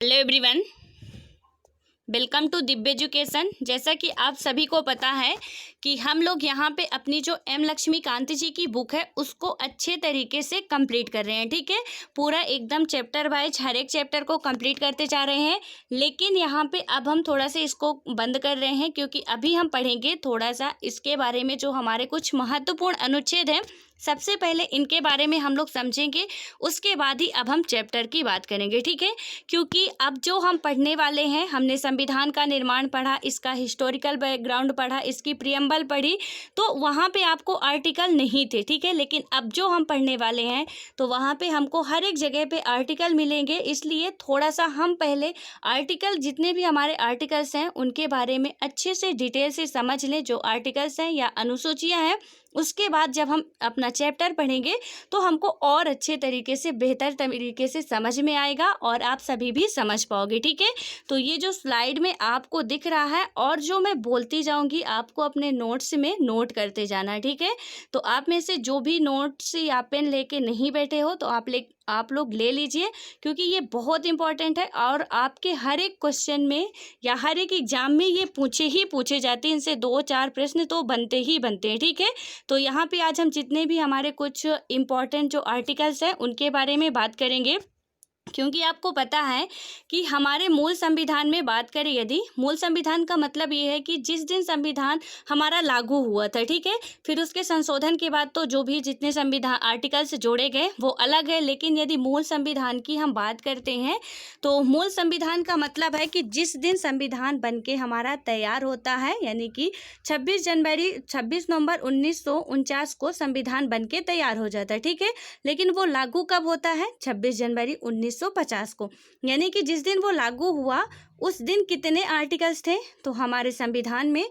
Hello everyone, welcome to Divya education. जैसा कि आप सभी को पता है कि हम लोग यहाँ पे अपनी जो एम लक्ष्मीकांत जी की बुक है उसको अच्छे तरीके से कंप्लीट कर रहे हैं। ठीक है, पूरा एकदम चैप्टर वाइज हर एक चैप्टर को कंप्लीट करते जा रहे हैं। लेकिन यहाँ पे अब हम थोड़ा सा इसको बंद कर रहे हैं क्योंकि अभी हम पढ़ेंगे थोड़ा सा इसके बारे में, जो हमारे कुछ महत्वपूर्ण अनुच्छेद हैं। सबसे पहले इनके बारे में हम लोग समझेंगे, उसके बाद ही अब हम चैप्टर की बात करेंगे। ठीक है, क्योंकि अब जो हम पढ़ने वाले हैं, हमने संविधान का निर्माण पढ़ा, इसका हिस्टोरिकल बैकग्राउंड पढ़ा, इसकी प्रियम्बल पढ़ी, तो वहाँ पे आपको आर्टिकल नहीं थे। ठीक है, लेकिन अब जो हम पढ़ने वाले हैं तो वहाँ पे हमको हर एक जगह पे आर्टिकल मिलेंगे। इसलिए थोड़ा सा हम पहले आर्टिकल, जितने भी हमारे आर्टिकल्स हैं उनके बारे में अच्छे से डिटेल से समझ लें। जो आर्टिकल्स हैं या अनुसूचियाँ हैं, उसके बाद जब हम अपना चैप्टर पढ़ेंगे तो हमको और अच्छे तरीके से, बेहतर तरीके से समझ में आएगा और आप सभी भी समझ पाओगे। ठीक है, तो ये जो स्लाइड में आपको दिख रहा है और जो मैं बोलती जाऊंगी आपको अपने नोट्स में नोट करते जाना है। ठीक है, तो आप में से जो भी नोट्स या पेन लेके नहीं बैठे हो तो आप लोग ले लीजिए, क्योंकि ये बहुत इंपॉर्टेंट है और आपके हर एक क्वेश्चन में या हर एक एग्जाम में ये पूछे जाते हैं। इनसे 2-4 प्रश्न तो बनते ही बनते हैं। ठीक है, तो यहाँ पे आज हम जितने भी हमारे कुछ इम्पॉर्टेंट जो आर्टिकल्स हैं उनके बारे में बात करेंगे। क्योंकि आपको पता है कि हमारे मूल संविधान में बात करें, यदि मूल संविधान का मतलब ये है कि जिस दिन संविधान हमारा लागू हुआ था, ठीक है, फिर उसके संशोधन के बाद तो जो भी जितने संविधान आर्टिकल्स जोड़े गए वो अलग है। लेकिन यदि मूल संविधान की हम बात करते हैं तो मूल संविधान का मतलब है कि जिस दिन संविधान बन के हमारा तैयार होता है, यानी कि 26 नवंबर 1949 को संविधान बन के तैयार हो जाता है। ठीक है, लेकिन वो लागू कब होता है? 26 जनवरी 1950 को। यानी कि जिस दिन वो लागू हुआ उस दिन कितने आर्टिकल्स थे? तो हमारे संविधान में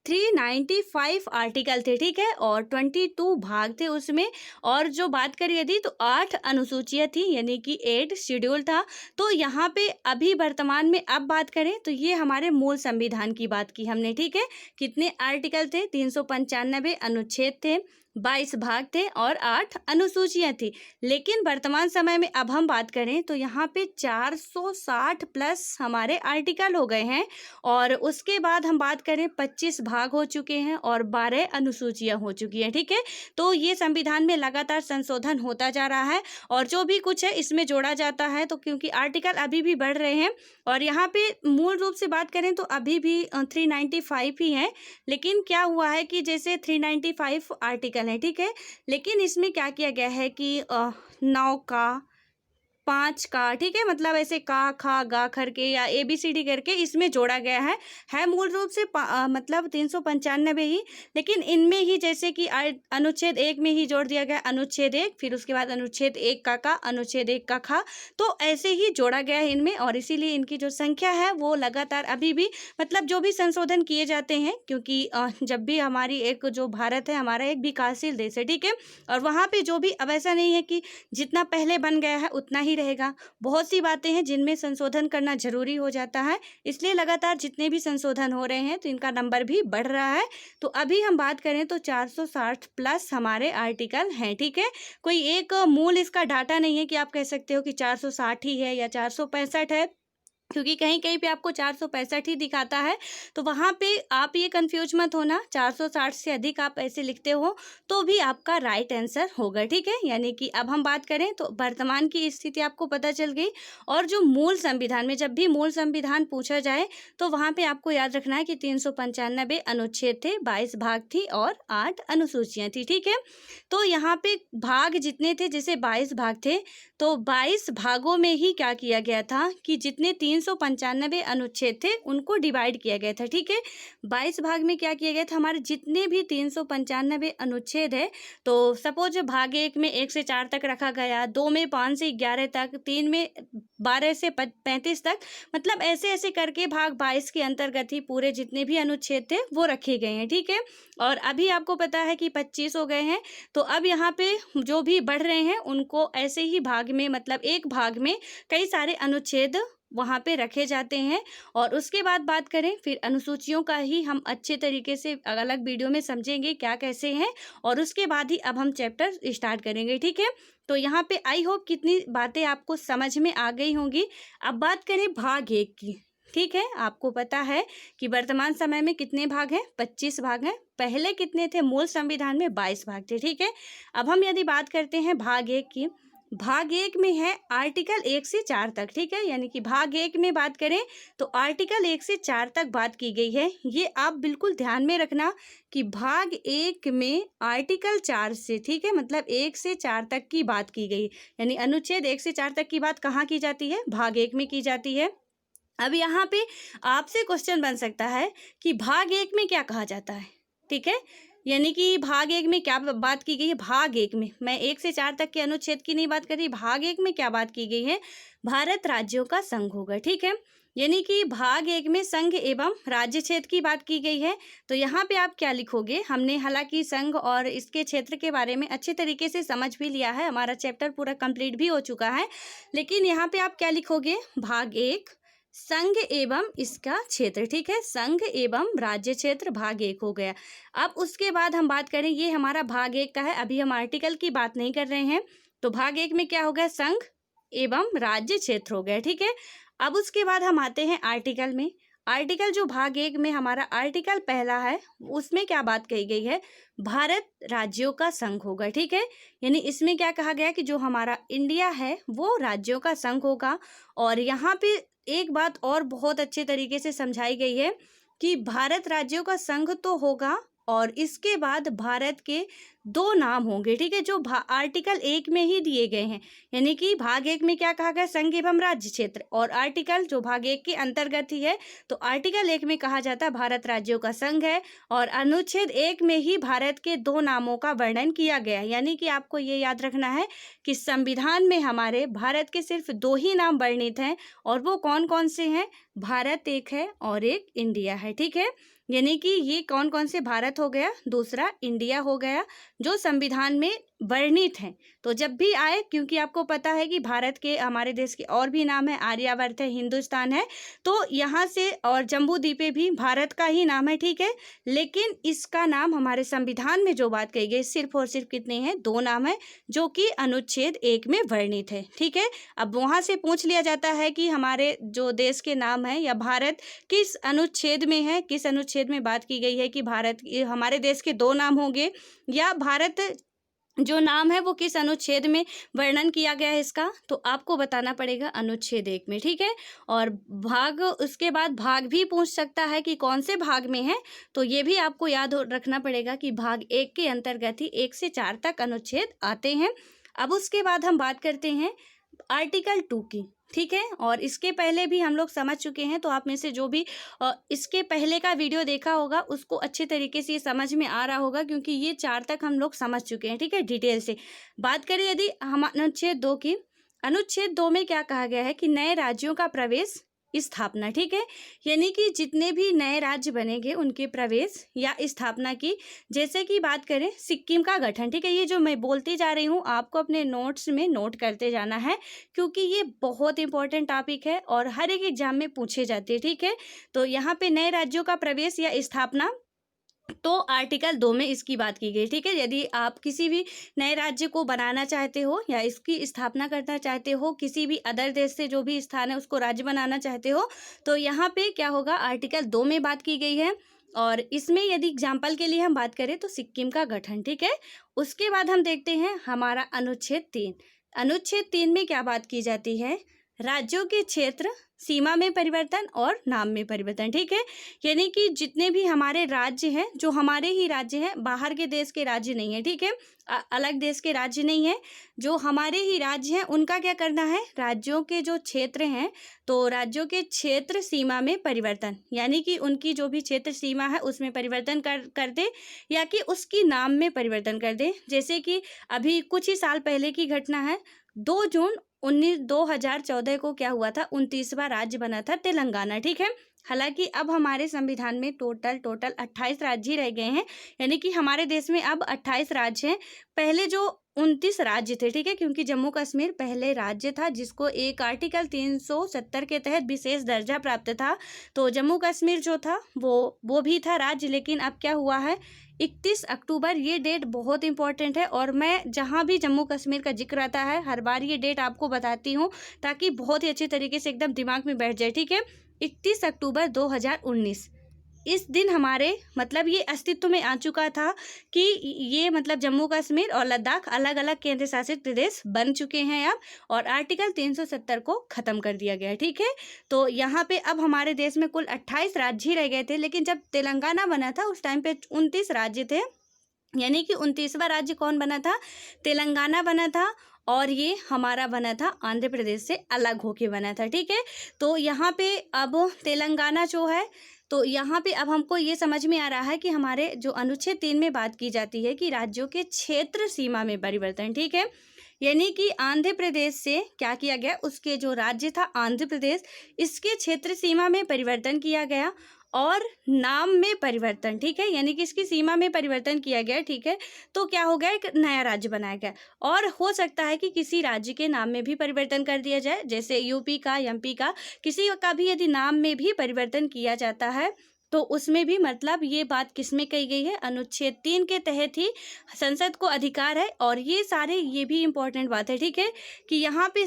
395 आर्टिकल थे। ठीक है, और 22 भाग थे उसमें। और जो बात करें यदि तो 8 अनुसूचियाँ थी, यानी कि 8 शेड्यूल था। तो यहाँ पे अभी वर्तमान में अब बात करें तो ये हमारे मूल संविधान की बात की हमने। ठीक है, कितने आर्टिकल थे? 395 अनुच्छेद थे, 22 भाग थे और 8 अनुसूचियाँ थी। लेकिन वर्तमान समय में अब हम बात करें तो यहाँ पे 460 प्लस हमारे आर्टिकल हो गए हैं। और उसके बाद हम बात करें 25 भाग हो चुके हैं और 12 अनुसूचियाँ हो चुकी हैं। ठीक है, तो ये संविधान में लगातार संशोधन होता जा रहा है और जो भी कुछ है इसमें जोड़ा जाता है। तो क्योंकि आर्टिकल अभी भी बढ़ रहे हैं और यहाँ पे मूल रूप से बात करें तो अभी भी 395 ही हैं। लेकिन क्या हुआ है कि जैसे 395 आर्टिकल है, ठीक है, लेकिन इसमें क्या किया गया है कि 9 का, 5 का, ठीक है, मतलब ऐसे का, खा, गा करके या ABCD करके इसमें जोड़ा गया है मूल रूप से मतलब 395 ही। लेकिन इनमें ही जैसे कि अनुच्छेद 1 में ही जोड़ दिया गया अनुच्छेद 1, फिर उसके बाद अनुच्छेद 1 का, अनुच्छेद 1 का खा, तो ऐसे ही जोड़ा गया है इनमें। और इसीलिए इनकी जो संख्या है वो लगातार अभी भी, मतलब जो भी संशोधन किए जाते हैं, क्योंकि जब भी हमारी एक जो भारत है हमारा एक विकासशील देश है। ठीक है, और वहाँ पे जो भी, अब ऐसा नहीं है कि जितना पहले बन गया है उतना ही रहेगा। बहुत सी बातें हैं जिनमें संशोधन करना जरूरी हो जाता है, इसलिए लगातार जितने भी संशोधन हो रहे हैं तो इनका नंबर भी बढ़ रहा है। तो अभी हम बात करें तो 460 प्लस हमारे आर्टिकल हैं। ठीक है, कोई एक मूल इसका डाटा नहीं है कि आप कह सकते हो कि 460 ही है या 465 है, क्योंकि कहीं कहीं पे आपको 465 ही दिखाता है। तो वहाँ पे आप ये कंफ्यूज मत होना, 460 से अधिक आप ऐसे लिखते हो तो भी आपका राइट आंसर होगा। ठीक है, यानी कि अब हम बात करें तो वर्तमान की स्थिति आपको पता चल गई। और जो मूल संविधान में, जब भी मूल संविधान पूछा जाए तो वहाँ पे आपको याद रखना है कि 395 अनुच्छेद थे, 22 भाग थी और 8 अनुसूचियाँ थी। ठीक है, तो यहाँ पे भाग जितने थे, जैसे 22 भाग थे, तो 22 भागों में ही क्या किया गया था कि जितने 395 अनुच्छेद थे उनको डिवाइड किया गया था। ठीक है, 22 भाग में क्या किया गया था, हमारे जितने भी 395 अनुच्छेद है, तो सपोज भाग 1 में 1 से 4 तक रखा गया, 2 में 5 से 11 तक, 3 में 12 से 35 तक, मतलब ऐसे ऐसे करके भाग 22 के अंतर्गत ही पूरे जितने भी अनुच्छेद थे वो रखे गए हैं। ठीक है, और अभी आपको पता है कि 25 हो गए हैं। तो अब यहाँ पे जो भी बढ़ रहे हैं उनको ऐसे ही भाग में, मतलब एक भाग में कई सारे अनुच्छेद वहाँ पे रखे जाते हैं। और उसके बाद बात करें फिर अनुसूचियों का ही हम अच्छे तरीके से अलग वीडियो में समझेंगे क्या कैसे हैं, और उसके बाद ही अब हम चैप्टर स्टार्ट करेंगे, ठीक है। तो यहाँ पे आई होप कितनी बातें आपको समझ में आ गई होंगी। अब बात करें भाग 1 की, ठीक है। आपको पता है कि वर्तमान समय में कितने भाग हैं, 25 भाग हैं। पहले कितने थे, मूल संविधान में 22 भाग थे, ठीक है। अब हम यदि बात करते हैं भाग 1 की, भाग 1 में है आर्टिकल 1 से 4 तक, ठीक है। यानी कि भाग 1 में बात करें तो आर्टिकल 1 से 4 तक बात की गई है। ये आप बिल्कुल ध्यान में रखना कि भाग 1 में आर्टिकल 4 से, ठीक है, मतलब 1 से 4 तक की बात की गई, यानी अनुच्छेद 1 से 4 तक की बात कहाँ की जाती है, भाग 1 में की जाती है। अब यहाँ पे आपसे क्वेश्चन बन सकता है कि भाग 1 में क्या कहा जाता है, ठीक है। यानी कि भाग 1 में क्या बात की गई है, भाग 1 में, मैं 1 से 4 तक के अनुच्छेद की नहीं बात कर रही, भाग 1 में क्या बात की गई है, भारत राज्यों का संघ होगा, ठीक है। यानी कि भाग 1 में संघ एवं राज्य क्षेत्र की बात की गई है। तो यहाँ पे आप क्या लिखोगे, हमने हालांकि संघ और इसके क्षेत्र के बारे में अच्छे तरीके से समझ भी लिया है, हमारा चैप्टर पूरा कंप्लीट भी हो चुका है, लेकिन यहाँ पे आप क्या लिखोगे, भाग 1 संघ एवं इसका क्षेत्र, ठीक है, संघ एवं राज्य क्षेत्र भाग 1 हो गया। अब उसके बाद हम बात करें, ये हमारा भाग 1 का है, अभी हम आर्टिकल की बात नहीं कर रहे हैं। तो भाग 1 में क्या हो गया, संघ एवं राज्य क्षेत्र हो गया, ठीक है। अब उसके बाद हम आते हैं आर्टिकल में। आर्टिकल जो भाग 1 में हमारा आर्टिकल पहला है, उसमें क्या बात कही गई है, भारत राज्यों का संघ होगा, ठीक है। यानी इसमें क्या कहा गया कि जो हमारा इंडिया है वो राज्यों का संघ होगा। और यहाँ पे एक बात और बहुत अच्छे तरीके से समझाई गई है कि भारत राज्यों का संघ तो होगा और इसके बाद भारत के 2 नाम होंगे, ठीक है, जो आर्टिकल 1 में ही दिए गए हैं। यानी कि भाग 1 में क्या कहा गया, संघ एवं राज्य क्षेत्र, और आर्टिकल जो भाग 1 के अंतर्गत ही है, तो आर्टिकल 1 में कहा जाता है भारत राज्यों का संघ है, और अनुच्छेद 1 में ही भारत के 2 नामों का वर्णन किया गया है। यानी कि आपको ये याद रखना है कि संविधान में हमारे भारत के सिर्फ 2 ही नाम वर्णित हैं, और वो कौन कौन से हैं, भारत एक है और एक इंडिया है, ठीक है। यानी कि ये कौन कौन से, भारत हो गया, दूसरा इंडिया हो गया, जो संविधान में वर्णित हैं। तो जब भी आए, क्योंकि आपको पता है कि भारत के, हमारे देश के और भी नाम है, आर्यावर्त है, हिंदुस्तान है, तो यहाँ से और जम्बू द्वीपें भी भारत का ही नाम है, ठीक है। लेकिन इसका नाम हमारे संविधान में जो बात कही गई सिर्फ और सिर्फ कितने हैं, 2 नाम है, जो कि अनुच्छेद 1 में वर्णित है, ठीक है। अब वहाँ से पूछ लिया जाता है कि हमारे जो देश के नाम है या भारत किस अनुच्छेद में है, किस अनुच्छेद में बात की गई है कि भारत, हमारे देश के 2 नाम होंगे, या भारत जो नाम है वो किस अनुच्छेद में वर्णन किया गया है इसका, तो आपको बताना पड़ेगा अनुच्छेद 1 में, ठीक है। और भाग, उसके बाद भाग भी पूछ सकता है कि कौन से भाग में है, तो ये भी आपको याद रखना पड़ेगा कि भाग 1 के अंतर्गत ही 1 से 4 तक अनुच्छेद आते हैं। अब उसके बाद हम बात करते हैं आर्टिकल 2 की, ठीक है। और इसके पहले भी हम लोग समझ चुके हैं, तो आप में से जो भी इसके पहले का वीडियो देखा होगा उसको अच्छे तरीके से ये समझ में आ रहा होगा, क्योंकि ये 4 तक हम लोग समझ चुके हैं, ठीक है। डिटेल से बात करें यदि हम अनुच्छेद 2 की, अनुच्छेद 2 में क्या कहा गया है कि नए राज्यों का प्रवेश, स्थापना, ठीक है। यानी कि जितने भी नए राज्य बनेंगे उनके प्रवेश या स्थापना की, जैसे कि बात करें सिक्किम का गठन, ठीक है। ये जो मैं बोलती जा रही हूँ आपको अपने नोट्स में नोट करते जाना है, क्योंकि ये बहुत इंपॉर्टेंट टॉपिक है और हर एक एग्जाम में पूछे जाते हैं, ठीक है। तो यहाँ पे नए राज्यों का प्रवेश या स्थापना, तो आर्टिकल 2 में इसकी बात की गई, ठीक है। यदि आप किसी भी नए राज्य को बनाना चाहते हो या इसकी स्थापना करना चाहते हो, किसी भी अदर देश से जो भी स्थान है उसको राज्य बनाना चाहते हो, तो यहाँ पे क्या होगा, आर्टिकल 2 में बात की गई है। और इसमें यदि एग्जाम्पल के लिए हम बात करें तो सिक्किम का गठन, ठीक है। उसके बाद हम देखते हैं हमारा अनुच्छेद 3। अनुच्छेद 3 में क्या बात की जाती है, राज्यों के क्षेत्र, सीमा में परिवर्तन और नाम में परिवर्तन, ठीक है। यानी कि जितने भी हमारे राज्य हैं, जो हमारे ही राज्य हैं, बाहर के देश के राज्य नहीं है, ठीक है, अलग देश के राज्य नहीं है, जो हमारे ही राज्य हैं उनका क्या करना है, राज्यों के जो क्षेत्र हैं, तो राज्यों के क्षेत्र सीमा में परिवर्तन, यानी कि उनकी जो भी क्षेत्र सीमा है उसमें परिवर्तन कर दे, या कि उसकी नाम में परिवर्तन कर दे। जैसे कि अभी कुछ ही साल पहले की घटना है, 2 जून 2014 को क्या हुआ था, 29वां राज्य बना था तेलंगाना, ठीक है। हालांकि अब हमारे संविधान में टोटल 28 राज्य ही रह गए हैं, यानी कि हमारे देश में अब 28 राज्य हैं। पहले जो 29 राज्य थे, ठीक है, क्योंकि जम्मू कश्मीर पहले राज्य था जिसको एक आर्टिकल 370 के तहत विशेष दर्जा प्राप्त था। तो जम्मू कश्मीर जो था वो भी था राज्य, लेकिन अब क्या हुआ है, 31 अक्टूबर, ये डेट बहुत इंपॉर्टेंट है और मैं जहाँ भी जम्मू कश्मीर का जिक्र आता है हर बार ये डेट आपको बताती हूँ ताकि बहुत ही अच्छे तरीके से एकदम दिमाग में बैठ जाए, ठीक है। 31 अक्टूबर 2019 इस दिन हमारे मतलब ये अस्तित्व में आ चुका था कि ये मतलब जम्मू कश्मीर और लद्दाख अलग अलग केंद्र शासित प्रदेश बन चुके हैं अब, और आर्टिकल 370 को ख़त्म कर दिया गया है, ठीक है। तो यहाँ पे अब हमारे देश में कुल 28 राज्य ही रह गए थे, लेकिन जब तेलंगाना बना था उस टाइम पे 29 राज्य थे, यानी कि 29वां राज्य कौन बना था, तेलंगाना बना था, और ये हमारा बना था आंध्र प्रदेश से अलग होके बना था, ठीक है। तो यहाँ पे अब तेलंगाना जो है, तो यहाँ पे अब हमको ये समझ में आ रहा है कि हमारे जो अनुच्छेद 3 में बात की जाती है कि राज्यों के क्षेत्र सीमा में परिवर्तन, ठीक है, यानी कि आंध्र प्रदेश से क्या किया गया, उसके जो राज्य था आंध्र प्रदेश, इसके क्षेत्र सीमा में परिवर्तन किया गया और नाम में परिवर्तन, ठीक है, यानी कि इसकी सीमा में परिवर्तन किया गया, ठीक है। तो क्या हो गया, एक नया राज्य बनाया गया, और हो सकता है कि किसी राज्य के नाम में भी परिवर्तन कर दिया जाए, जैसे यूपी का, एमपी का, किसी का भी यदि नाम में भी परिवर्तन किया जाता है तो उसमें भी मतलब ये बात किसमें कही गई है, अनुच्छेद 3 के तहत ही संसद को अधिकार है। और ये सारे, ये भी इम्पोर्टेंट बात है, ठीक है, कि यहाँ पे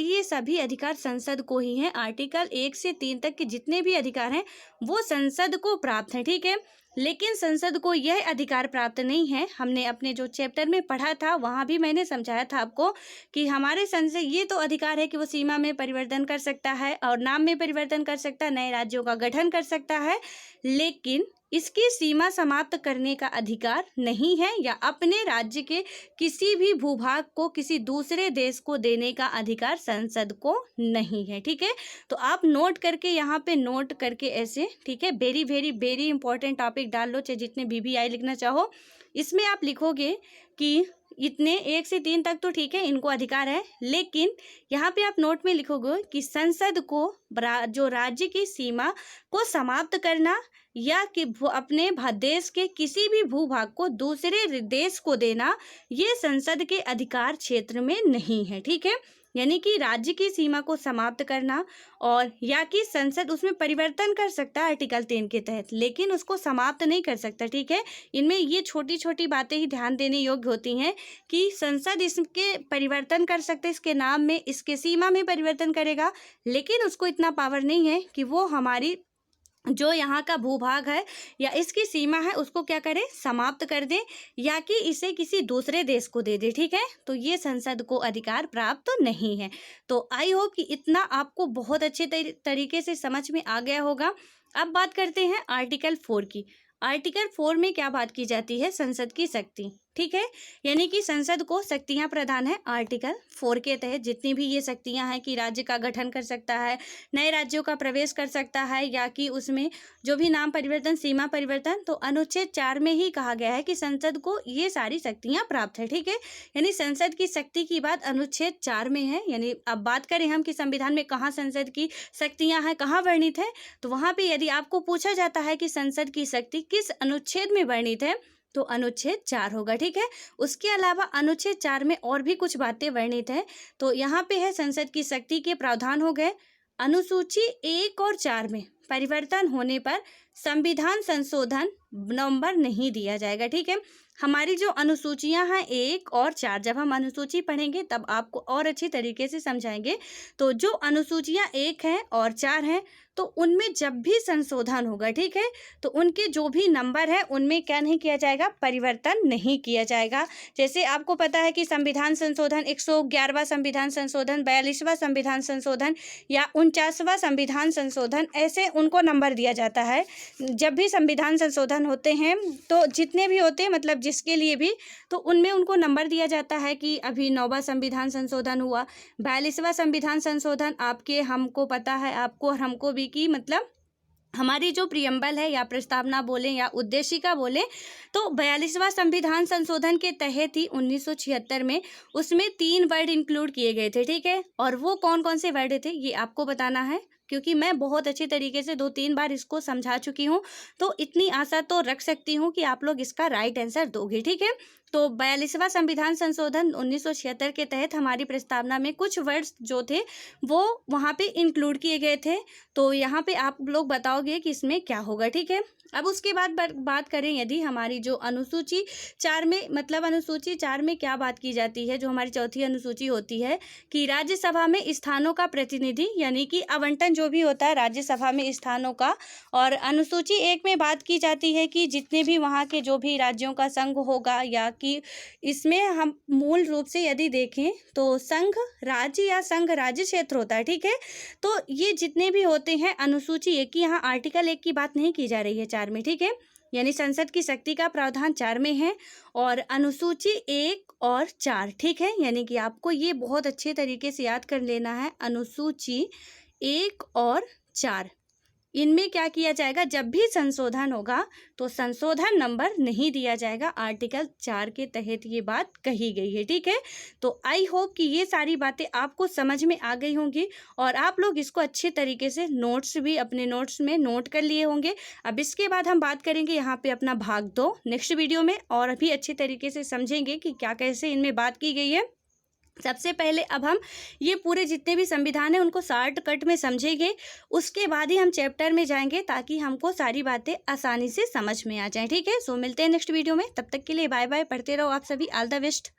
ये सभी अधिकार संसद को ही हैं। आर्टिकल 1 से 3 तक के जितने भी अधिकार हैं वो संसद को प्राप्त हैं, ठीक है। लेकिन संसद को यह अधिकार प्राप्त नहीं है, हमने अपने जो चैप्टर में पढ़ा था वहाँ भी मैंने समझाया था आपको कि हमारे संसद ये तो अधिकार है कि वो सीमा में परिवर्तन कर सकता है और नाम में परिवर्तन कर सकता है, नए राज्यों का गठन कर सकता है, लेकिन इसकी सीमा समाप्त करने का अधिकार नहीं है, या अपने राज्य के किसी भी भूभाग को किसी दूसरे देश को देने का अधिकार संसद को नहीं है, ठीक है। तो आप नोट करके यहाँ पे नोट करके ऐसे, ठीक है, very very very important topic डाल लो, चाहे जितने BBI लिखना चाहो, इसमें आप लिखोगे कि इतने 1 से 3 तक तो ठीक है, इनको अधिकार है, लेकिन यहाँ पे आप नोट में लिखोगे कि संसद को जो राज्य की सीमा को समाप्त करना या कि अपने देश के किसी भी भूभाग को दूसरे देश को देना, ये संसद के अधिकार क्षेत्र में नहीं है, ठीक है। यानी कि राज्य की सीमा को समाप्त करना, और या कि संसद उसमें परिवर्तन कर सकता है आर्टिकल 3 के तहत, लेकिन उसको समाप्त नहीं कर सकता, ठीक है। इनमें ये छोटी छोटी बातें ही ध्यान देने योग्य होती हैं कि संसद इसके परिवर्तन कर सकते, इसके नाम में, इसके सीमा में परिवर्तन करेगा, लेकिन उसको इतना पावर नहीं है कि वो हमारी जो यहाँ का भूभाग है या इसकी सीमा है उसको क्या करे, समाप्त कर दे, या कि इसे किसी दूसरे देश को दे दे, ठीक है। तो ये संसद को अधिकार प्राप्त नहीं है। तो आई होप कि इतना आपको बहुत अच्छे तरीके से समझ में आ गया होगा। अब बात करते हैं आर्टिकल 4 की। आर्टिकल 4 में क्या बात की जाती है, संसद की शक्ति, ठीक है, यानी कि संसद को शक्तियां प्रदान है आर्टिकल 4 के तहत। जितनी भी ये शक्तियां हैं कि राज्य का गठन कर सकता है, नए राज्यों का प्रवेश कर सकता है, या कि उसमें जो भी नाम परिवर्तन, सीमा परिवर्तन, तो अनुच्छेद 4 में ही कहा गया है कि संसद को ये सारी शक्तियां प्राप्त है, ठीक है। यानी संसद की शक्ति की बात अनुच्छेद 4 में है। यानी अब बात करें हम कि संविधान में कहाँ संसद की शक्तियाँ हैं, कहाँ वर्णित है, तो वहाँ पर यदि आपको पूछा जाता है कि संसद की शक्ति किस अनुच्छेद में वर्णित है, तो अनुच्छेद 4 होगा, ठीक है। उसके अलावा अनुच्छेद 4 में और भी कुछ बातें वर्णित है। तो यहाँ पे है संसद की शक्ति के प्रावधान हो गए। अनुसूची 1 और 4 में परिवर्तन होने पर संविधान संशोधन नंबर नहीं दिया जाएगा, ठीक है। हमारी जो अनुसूचियां हैं 1 और 4, जब हम अनुसूची पढ़ेंगे तब आपको और अच्छी तरीके से समझाएंगे। तो जो अनुसूचियां 1 हैं और 4 हैं, तो उनमें जब भी संशोधन होगा, ठीक है, तो उनके जो भी नंबर है उनमें क्या नहीं किया जाएगा, परिवर्तन नहीं किया जाएगा। जैसे आपको पता है कि संविधान संशोधन 111वां संविधान संशोधन, 42वां संविधान संशोधन या 49वां संविधान संशोधन, ऐसे उनको नंबर दिया जाता है। जब भी संविधान संशोधन होते हैं तो जितने भी होते हैं, मतलब जिसके लिए भी, तो उनमें उनको नंबर दिया जाता है कि अभी 9वां संविधान संशोधन हुआ, 42वां संविधान संशोधन, आपके हमको पता है, आपको और हमको भी, कि मतलब हमारी जो प्रियम्बल है या प्रस्तावना बोलें या उद्देशिका बोलें, तो 42वां संविधान संशोधन के तहत ही 1976 में उसमें 3 वर्ड इंक्लूड किए गए थे, ठीक है। और वो कौन कौन से वर्ड थे ये आपको बताना है, क्योंकि मैं बहुत अच्छे तरीके से 2-3 बार इसको समझा चुकी हूँ, तो इतनी आशा तो रख सकती हूँ कि आप लोग इसका राइट आंसर दोगे, ठीक है। तो 42वां संविधान संशोधन 1976 के तहत हमारी प्रस्तावना में कुछ वर्ड्स जो थे वो वहाँ पे इंक्लूड किए गए थे। तो यहाँ पे आप लोग बताओगे कि इसमें क्या होगा, ठीक है। अब उसके बाद बात करें यदि हमारी जो अनुसूची 4 में, मतलब अनुसूची 4 में क्या बात की जाती है, जो हमारी चौथी अनुसूची होती है कि राज्यसभा में स्थानों का प्रतिनिधि यानी कि आवंटन जो भी होता है राज्यसभा में स्थानों का। और अनुसूची 1 में बात की जाती है कि जितने भी वहाँ के जो भी राज्यों का संघ होगा, या कि इसमें हम मूल रूप से यदि देखें तो संघ राज्य या संघ राज्य क्षेत्र होता है, ठीक है। तो ये जितने भी होते हैं अनुसूची 1 की, यहाँ आर्टिकल 1 की बात नहीं की जा रही है 4 में, ठीक है। यानी संसद की शक्ति का प्रावधान 4 में है और अनुसूची 1 और 4, ठीक है। यानी कि आपको ये बहुत अच्छे तरीके से याद कर लेना है, अनुसूची 1 और 4 इनमें क्या किया जाएगा, जब भी संशोधन होगा तो संशोधन नंबर नहीं दिया जाएगा। आर्टिकल 4 के तहत ये बात कही गई है, ठीक है। तो आई होप कि ये सारी बातें आपको समझ में आ गई होंगी और आप लोग इसको अच्छे तरीके से नोट्स भी अपने नोट्स में नोट कर लिए होंगे। अब इसके बाद हम बात करेंगे यहाँ पे अपना भाग 2 नेक्स्ट वीडियो में, और भी अच्छे तरीके से समझेंगे कि क्या कैसे इनमें बात की गई है। सबसे पहले अब हम ये पूरे जितने भी संविधान हैं उनको शॉर्टकट में समझेंगे, उसके बाद ही हम चैप्टर में जाएंगे ताकि हमको सारी बातें आसानी से समझ में आ जाएं, ठीक है। सो मिलते हैं नेक्स्ट वीडियो में, तब तक के लिए बाय बाय। पढ़ते रहो आप सभी, ऑल द बेस्ट।